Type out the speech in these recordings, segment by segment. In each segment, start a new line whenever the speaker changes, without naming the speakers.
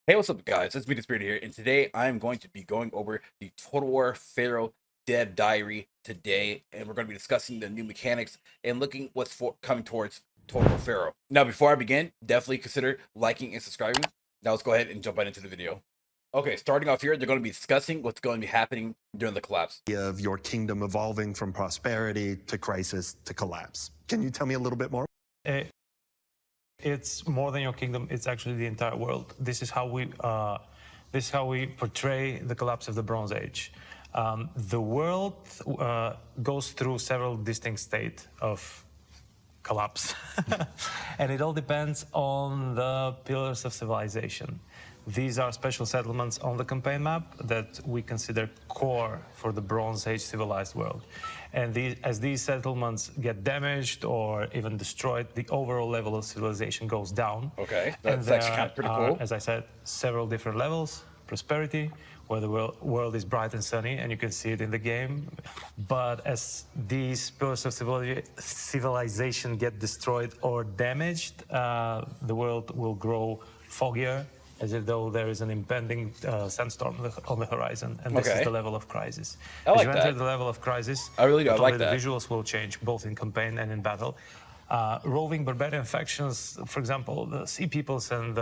Hey, what's up, guys? It's me, DisBearity here, and today I'm going to be going over the Total War Pharaoh Dev Diary today, and we're going to be discussing the new mechanics and looking what's coming towards Total War Pharaoh. Now, before I begin, definitely consider liking and subscribing. Now, let's go ahead and jump right into the video. Okay, starting off here, they're going to be discussing what's going to be happening during the collapse.
Of your kingdom evolving from prosperity to crisis to collapse. Can you tell me a little bit more?
It's more than your kingdom. It's actually the entire world. This is how we portray the collapse of the Bronze Age. The world goes through several distinct states of collapse, and it all depends on the pillars of civilization. These are special settlements on the campaign map that we consider core for the Bronze Age civilized world. And as these settlements get damaged or even destroyed, the overall level of civilization goes down.
Okay, that's actually kind of pretty cool.
As I said, several different levels. Prosperity, where the world is bright and sunny, and you can see it in the game. But as these pillars of civilization get destroyed or damaged, the world will grow foggier, as if though there is an impending sandstorm on the horizon, and this is the level of crisis.
As
you enter the level of crisis,
I really do. I like that.
The visuals will change, both in campaign and in battle. Roving barbarian factions, for example, the sea peoples and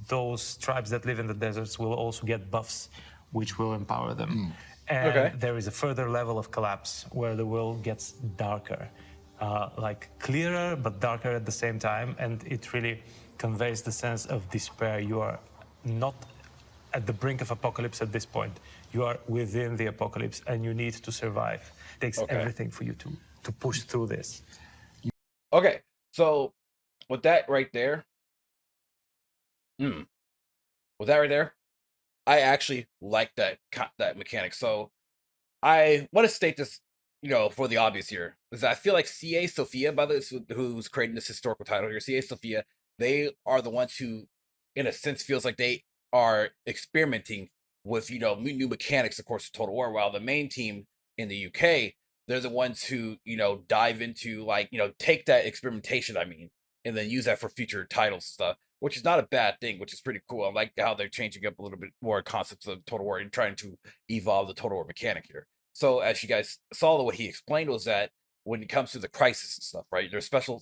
those tribes that live in the deserts will also get buffs, which will empower them. And there is a further level of collapse where the world gets darker, like clearer but darker at the same time, and it really conveys the sense of despair. You are not at the brink of apocalypse at this point. You are within the apocalypse, and you need to survive. It takes everything for you to push through this.
Okay, so with that right there, I actually like that mechanic. So I want to state this, for the obvious here, is that I feel like CA Sophia, by this, who's creating this historical title here, CA Sophia, they are the ones who, in a sense, feels like they are experimenting with, new mechanics, of course, Total War, while the main team in the UK, they're the ones who, dive into, take that experimentation, and then use that for future titles and stuff, which is not a bad thing, which is pretty cool. I like how they're changing up a little bit more concepts of Total War and trying to evolve the Total War mechanic here. So as you guys saw, what he explained was that when it comes to the crisis and stuff, right, there's special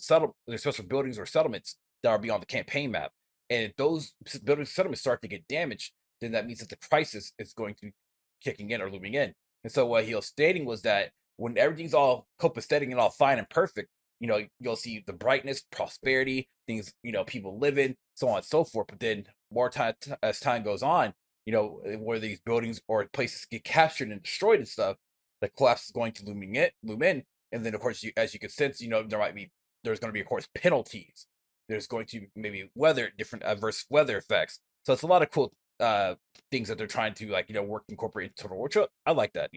buildings or settlements that are beyond the campaign map. And if those buildings settlements start to get damaged, then that means that the crisis is going to be kicking in or looming in. And so what he was stating was that when everything's all copacetic and all fine and perfect, you'll see the brightness, prosperity, things, people living, so on and so forth. But then more time as time goes on, where these buildings or places get captured and destroyed and stuff, the collapse is going to loom in. And then, of course, as you can sense, there's going to be, of course, penalties. There's going to maybe different adverse weather effects. So it's a lot of cool things that they're trying to work incorporate into Total War. I like that.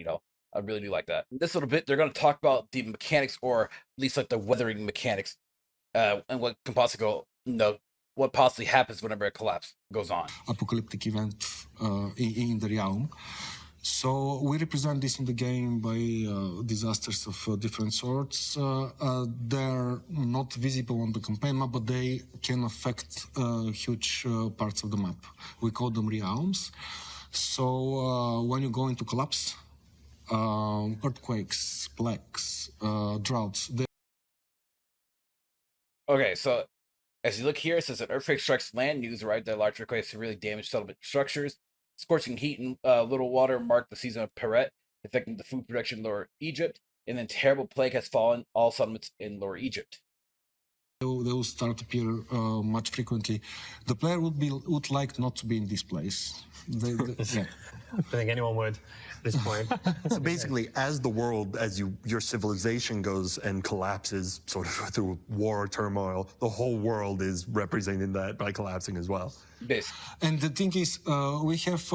I really do like that. In this little bit, they're going to talk about the mechanics, or at least the weathering mechanics, and what can possibly what possibly happens whenever a collapse goes on.
Apocalyptic event in the realm. So we represent this in the game by disasters of different sorts. They're not visible on the campaign map, but they can affect huge parts of the map. We call them realms. So when you go into collapse, earthquakes, plagues, droughts.
Okay, so as you look here, it says an earthquake strikes land. News arrived that large earthquakes severely damaged settlement structures. Scorching heat and little water marked the season of Perret, affecting the food production in Lower Egypt. And then terrible plague has fallen all settlements in Lower Egypt.
They will start to appear much frequently. The player would like not to be in this place.
Yeah. I think anyone would at this point.
So basically, as the world, your civilization goes and collapses sort of through war, turmoil, the whole world is representing that by collapsing as well.
And the thing is, we have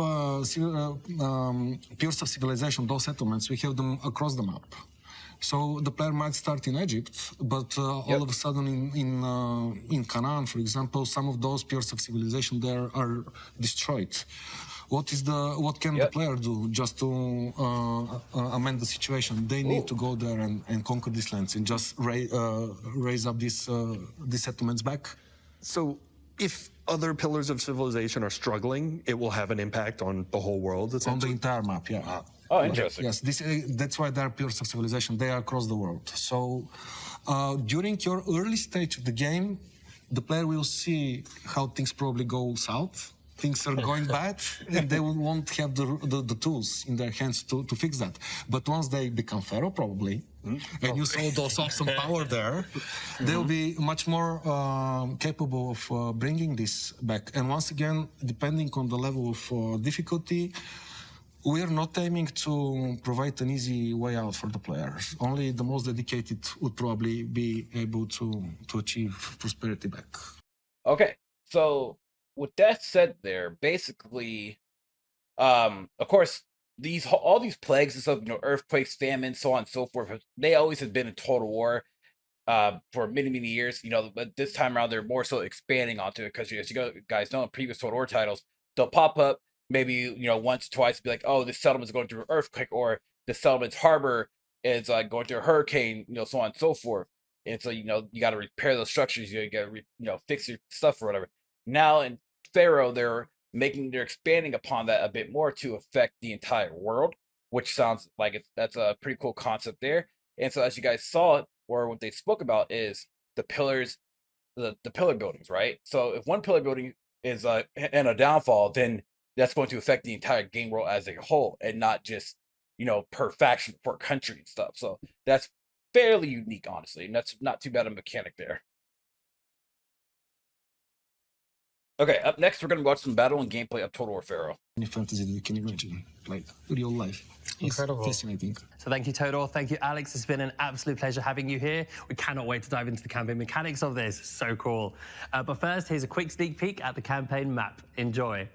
pillars of civilization, those settlements, we have them across the map. So the player might start in Egypt, but all of a sudden in Canaan, for example, some of those pillars of civilization there are destroyed. What can the player do just to amend the situation? They need to go there and conquer these lands and just raise up these settlements back.
So if other pillars of civilization are struggling, it will have an impact on the whole world,
On the
essentially.
entire map, yeah.
Oh, interesting.
Yes, that's why they are pillars of civilization. They are across the world. So during your early stage of the game, the player will see how things probably go south. Things are going bad, and they won't have the tools in their hands to fix that. But once they become Pharaoh, probably, and you saw those awesome power there, they'll be much more capable of bringing this back. And once again, depending on the level of difficulty, we are not aiming to provide an easy way out for the players. Only the most dedicated would probably be able to achieve prosperity back.
Okay, so with that said, there basically, of course, all these plagues and stuff, earthquakes, famine, so on and so forth, they always have been in total war for many years. But this time around, they're more so expanding onto it because, as you guys know, in previous total war titles, they'll pop up maybe once, twice, be like, oh, this settlement's going through an earthquake, or the settlement's harbor is going through a hurricane, so on and so forth. And so you got to repair those structures, you got to fix your stuff or whatever. Now in Pharaoh, they're expanding upon that a bit more to affect the entire world, which sounds like that's a pretty cool concept there. And so as you guys saw, or what they spoke about, is the pillars, the pillar buildings, right? So if one pillar building is in a downfall, then that's going to affect the entire game world as a whole, and not just per faction, per country and stuff. So that's fairly unique, honestly, and that's not too bad a mechanic there. Okay, up next, we're going to watch some battle and gameplay of Total War Pharaoh.
Any fantasy that you can imagine, like real life.
Incredible.
It's fascinating.
So thank you, Todor. Thank you, Alex. It's been an absolute pleasure having you here. We cannot wait to dive into the campaign mechanics of this. So cool. But first, here's a quick sneak peek at the campaign map. Enjoy.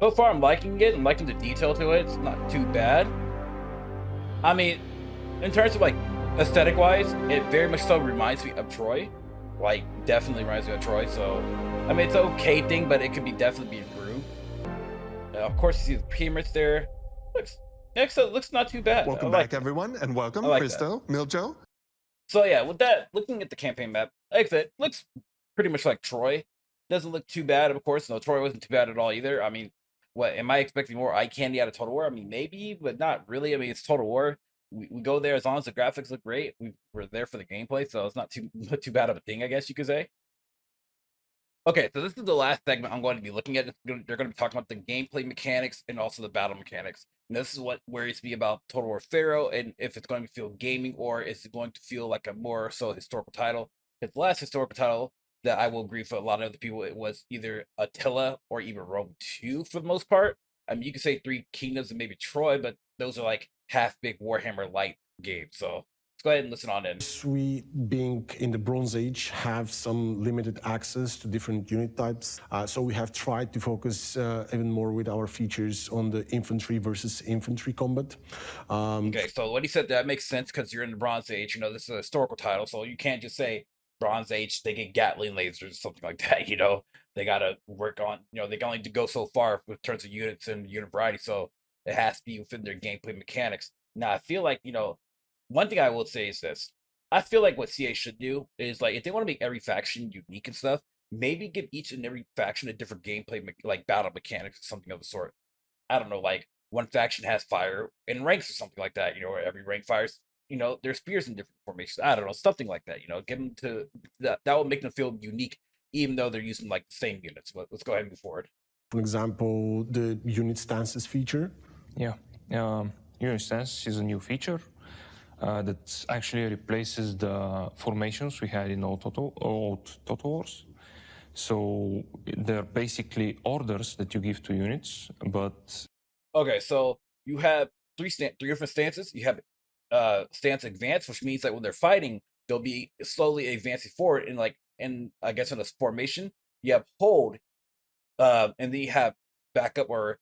So far, I'm liking it. I'm liking the detail to it. It's not too bad. I mean, in terms of like aesthetic-wise, it very much so reminds me of Troy. Like, definitely reminds me of Troy. So, I mean, it's an okay thing, but it could be definitely be improved. Of course, you see the pyramids there. Looks not too bad.
Welcome back, everyone, and welcome, Christo, Miljo.
So yeah, with that, looking at the campaign map, like I said, it looks pretty much like Troy. Doesn't look too bad, of course. No, Troy wasn't too bad at all either. I mean, what am I expecting more eye candy out of Total War? I mean, maybe, but not really. I mean, it's Total War. We go there as long as the graphics look great. We're there for the gameplay, so it's not too bad of a thing, I guess you could say. Okay, so this is the last segment I'm going to be looking at. They're going to be talking about the gameplay mechanics and also the battle mechanics. And this is what worries me about Total War Pharaoh, and if it's going to feel gaming or is it going to feel like a more so historical title. Because the last historical title that I will agree for a lot of other people, it was either Attila or even Rome 2 for the most part. I mean, you could say Three Kingdoms and maybe Troy, but those are like half-big Warhammer Light games. So let's go ahead and listen on in.
We, being in the Bronze Age, have some limited access to different unit types. So we have tried to focus even more with our features on the infantry versus infantry combat.
Okay, so what he said, that makes sense because you're in the Bronze Age. This is a historical title, so you can't just say Bronze Age, they get Gatling lasers or something like that. They got to work on, they can only go so far in terms of units and unit variety. So it has to be within their gameplay mechanics. Now, I feel like, one thing I will say is this. I feel like what CA should do is, like, if they want to make every faction unique and stuff, maybe give each and every faction a different gameplay, like battle mechanics or something of the sort. I don't know, like one faction has fire in ranks or something like that, where every rank fires, their spears in different formations. I don't know, something like that, give them to that will make them feel unique, even though they're using like the same units. But let's go ahead and move forward.
For example, the unit stances feature.
Yeah, unit stance is a new feature that actually replaces the formations we had in old Total Wars. So they're basically orders that you give to units, but...
Okay, so you have three different stances. You have stance advance, which means that when they're fighting, they'll be slowly advancing forward in I guess in a formation. You have hold, and then you have backup or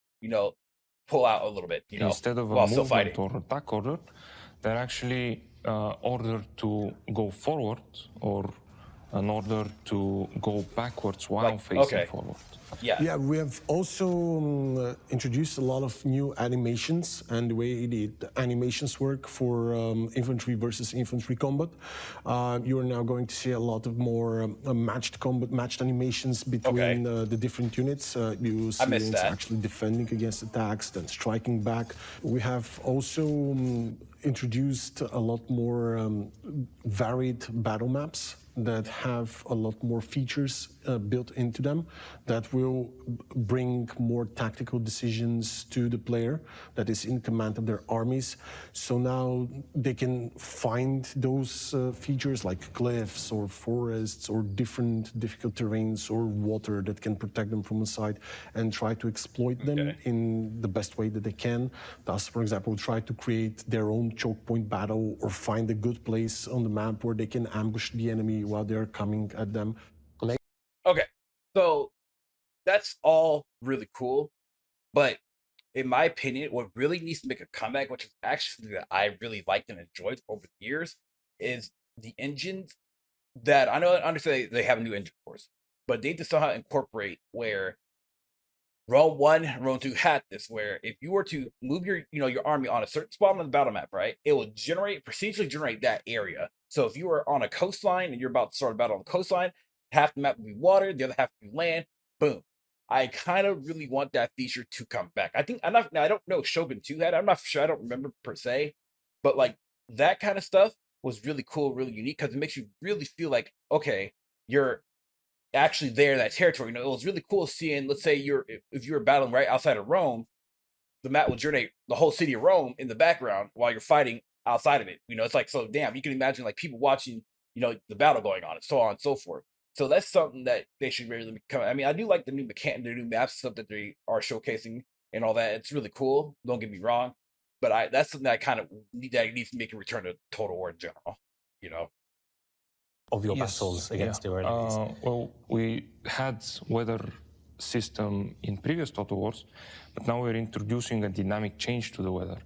pull out a little bit,
instead of a movement or attack order, they're actually ordered to go forward or in order to go backwards while
Like,
facing
okay.
forward.
Yeah.
Yeah, we have also introduced a lot of new animations and the way the animations work for infantry versus infantry combat. You are now going to see a lot of more matched combat, matched animations between the different units. You see
missed
units
that.
actually defending against attacks, then striking back. We have also introduced a lot more varied battle maps that have a lot more features built into them that will bring more tactical decisions to the player that is in command of their armies. So now they can find those features like cliffs or forests or different difficult terrains or water that can protect them from a side and try to exploit them in the best way that they can. Thus, for example, try to create their own choke point battle or find a good place on the map where they can ambush the enemy while they're coming at them.
Okay, so that's all really cool, but in my opinion, what really needs to make a comeback, which is actually something that I really liked and enjoyed over the years, is the engines that I understand they have a new engine, of course, but they need to somehow incorporate where Rome 1 and Rome 2 had this, where if you were to move your army on a certain spot on the battle map, right, it will procedurally generate that area. So if you were on a coastline and you're about to start a battle on the coastline, half the map will be water, the other half will be land. Boom. I kind of really want that feature to come back. I think I don't know if Shogun 2 had it. I'm not sure. I don't remember per se, but like that kind of stuff was really cool, really unique because it makes you really feel like, okay, you're actually there in that territory. It was really cool seeing, let's say if you're battling right outside of Rome, the map will generate the whole city of Rome in the background while you're fighting outside of it. It's like, so damn, you can imagine like people watching, the battle going on and so on and so forth. So that's something that they should really become. I mean, I do like the new new maps stuff that they are showcasing and all that. It's really cool. Don't get me wrong, but that's something that I kind of needs to make a return to Total War in general. You know.
Of your battles against your enemies.
Well, we had weather system in previous Total Wars, but now we're introducing a dynamic change to the weather.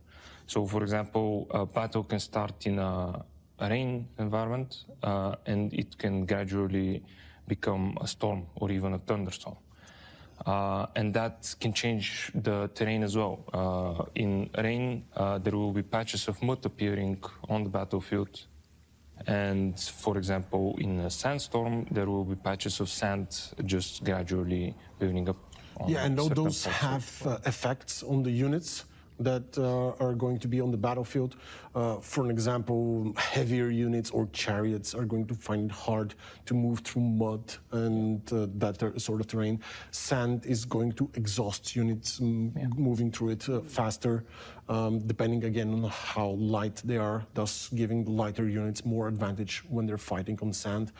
So, for example, a battle can start in a rain environment, and it can gradually become a storm or even a thunderstorm. And that can change the terrain as well. In rain, there will be patches of mud appearing on the battlefield. And for example, in a sandstorm, there will be patches of sand just gradually building up.
Yeah, and those have effects on the units that are going to be on the battlefield. For an example, heavier units or chariots are going to find it hard to move through mud and that sort of terrain. Sand is going to exhaust units moving through it faster, depending again on how light they are, thus giving the lighter units more advantage when they're fighting on sand.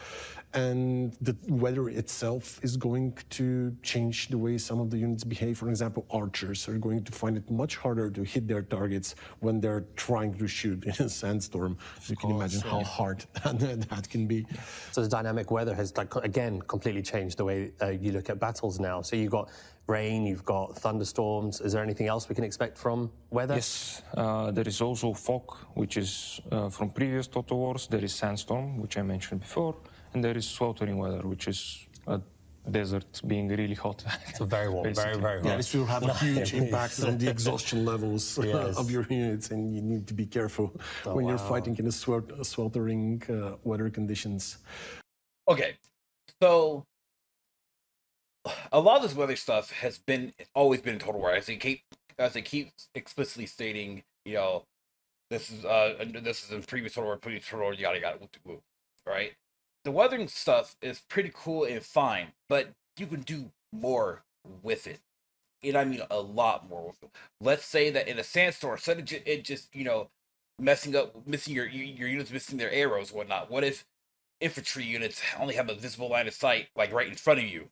And the weather itself is going to change the way some of the units behave. For example, archers are going to find it much harder to hit their targets when they're trying to shoot in a sandstorm. You can imagine how hard that can be.
So the dynamic weather has, again, completely changed the way you look at battles now. So you've got rain, you've got thunderstorms. Is there anything else we can expect from weather?
Yes, there is also fog, which is from previous Total Wars. There is sandstorm, which I mentioned before, and there is sweltering weather, which is a desert being really hot.
So very warm, very, very hot.
Yeah, this will have a huge impact on the exhaustion levels of your units, and you need to be careful when you're fighting in a sweltering weather conditions.
Okay, so a lot of this weather stuff has always been in Total War, as they keep explicitly stating, this is in previous Total War, yada yada, woo, right? The weathering stuff is pretty cool and fine, but you can do more with it. And I mean a lot more with it. Let's say that in a sandstorm, instead of it just, missing your units, missing their arrows, whatnot. What if infantry units only have a visible line of sight, like right in front of you?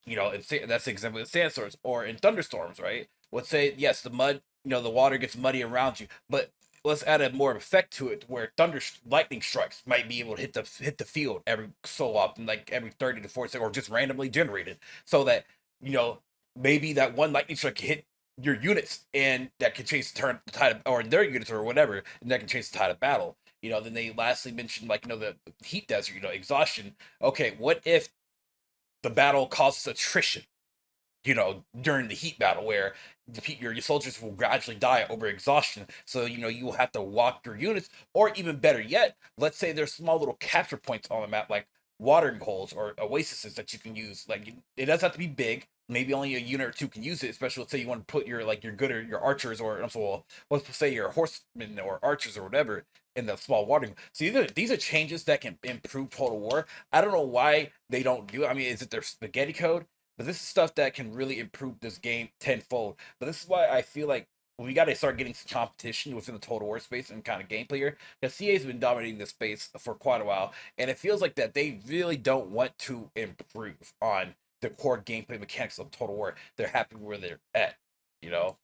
That's the example of sandstorms, or in thunderstorms, right? Let's say, yes, the mud, the water gets muddy around you, but let's add a more effect to it, where lightning strikes might be able to hit the field every so often, like every 30 to 40 seconds, or just randomly generated, so that maybe that one lightning strike can hit your units, and that can change the tide of, or their units or whatever, and that can change the tide of battle. Then they lastly mentioned like the heat desert, exhaustion. Okay, what if the battle causes attrition? During the heat battle, where your soldiers will gradually die over exhaustion. So, you will have to walk your units, or even better yet, let's say there's small little capture points on the map, like watering holes or oases that you can use. Like, it doesn't have to be big. Maybe only a unit or two can use it, especially let's say you want to put your your archers, or also, let's say your horsemen or archers or whatever in the small watering. So these are changes that can improve Total War. I don't know why they don't do it. I mean, is it their spaghetti code? But this is stuff that can really improve this game tenfold. But this is why I feel like we got to start getting some competition within the Total War space and kind of gameplay here. Because CA's been dominating this space for quite a while, and it feels like that they really don't want to improve on the core gameplay mechanics of Total War. They're happy where they're at, you know.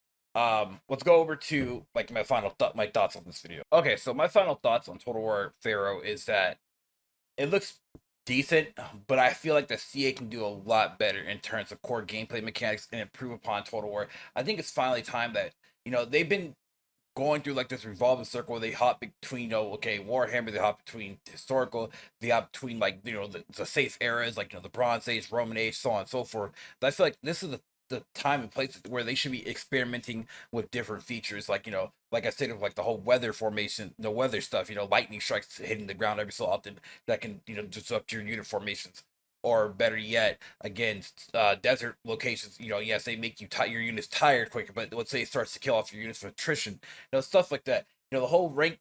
Let's go over to like my thoughts on this video. Okay, so my final thoughts on Total War Pharaoh is that it looks decent, but I feel like the CA can do a lot better in terms of core gameplay mechanics and improve upon Total War. I think it's finally time that, they've been going through like this revolving circle where they hop between, okay, Warhammer, they hop between historical, they hop between like, the safe eras, like, the Bronze Age, Roman Age, so on and so forth. But I feel like this is the time and place where they should be experimenting with different features, like, like I said, of like the whole weather formation, the weather stuff, lightning strikes hitting the ground every so often that can, disrupt your unit formations. Or better yet, again, desert locations, yes, they make your units tired quicker, but let's say it starts to kill off your units for attrition, stuff like that. The whole rank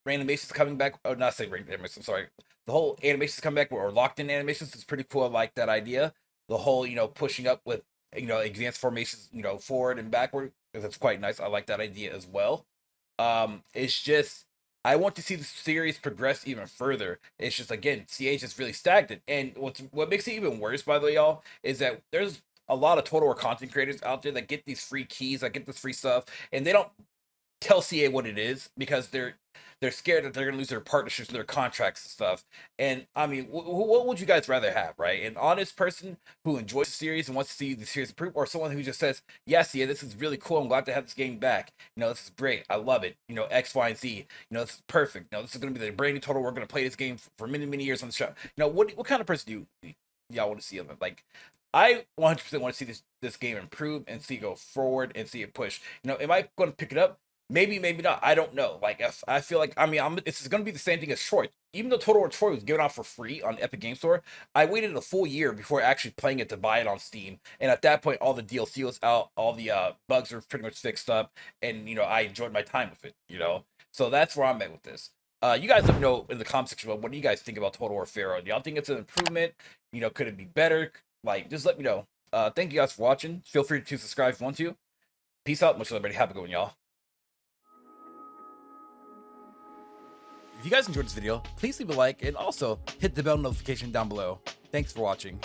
animations coming back. Oh, not say rank animations, I'm sorry. The whole animations coming back, or locked in animations, is pretty cool. I like that idea. The whole, pushing up with, advanced formations, forward and backward, that's quite nice. I like that idea as well. It's just, I want to see the series progress even further. It's just, again, CA is just really stagnant. And what makes it even worse, by the way, y'all, is that there's a lot of Total War content creators out there that get these free keys, that get this free stuff, and they don't tell CA what it is because they're scared that they're gonna lose their partnerships, their contracts and stuff. And I mean, what would you guys rather have, right? An honest person who enjoys the series and wants to see the series improve, or someone who just says, "Yes, yeah, this is really cool. I'm glad to have this game back. This is great. I love it. X, Y, and Z. This is perfect. This is gonna be the brand new Total. We're gonna play this game for many, many years on the show. What kind of person do y'all want to see of it? Like, I 100% want to see this game improve and see it go forward and see it push. Am I going to pick it up? Maybe, maybe not. I don't know. Like, if I feel like, I mean, this is going to be the same thing as Troy. Even though Total War Troy was given out for free on Epic Game Store, I waited a full year before actually playing it to buy it on Steam. And at that point, all the DLC was out, all the bugs were pretty much fixed up, and I enjoyed my time with it. So that's where I'm at with this. You guys let me know in the comment section below, what do you guys think about Total War Pharaoh? Do y'all think it's an improvement? Could it be better? Like, just let me know. Thank you guys for watching. Feel free to subscribe if you want to. Peace out. Much love, everybody. Have a good one, y'all. If you guys enjoyed this video, please leave a like and also hit the bell notification down below. Thanks for watching.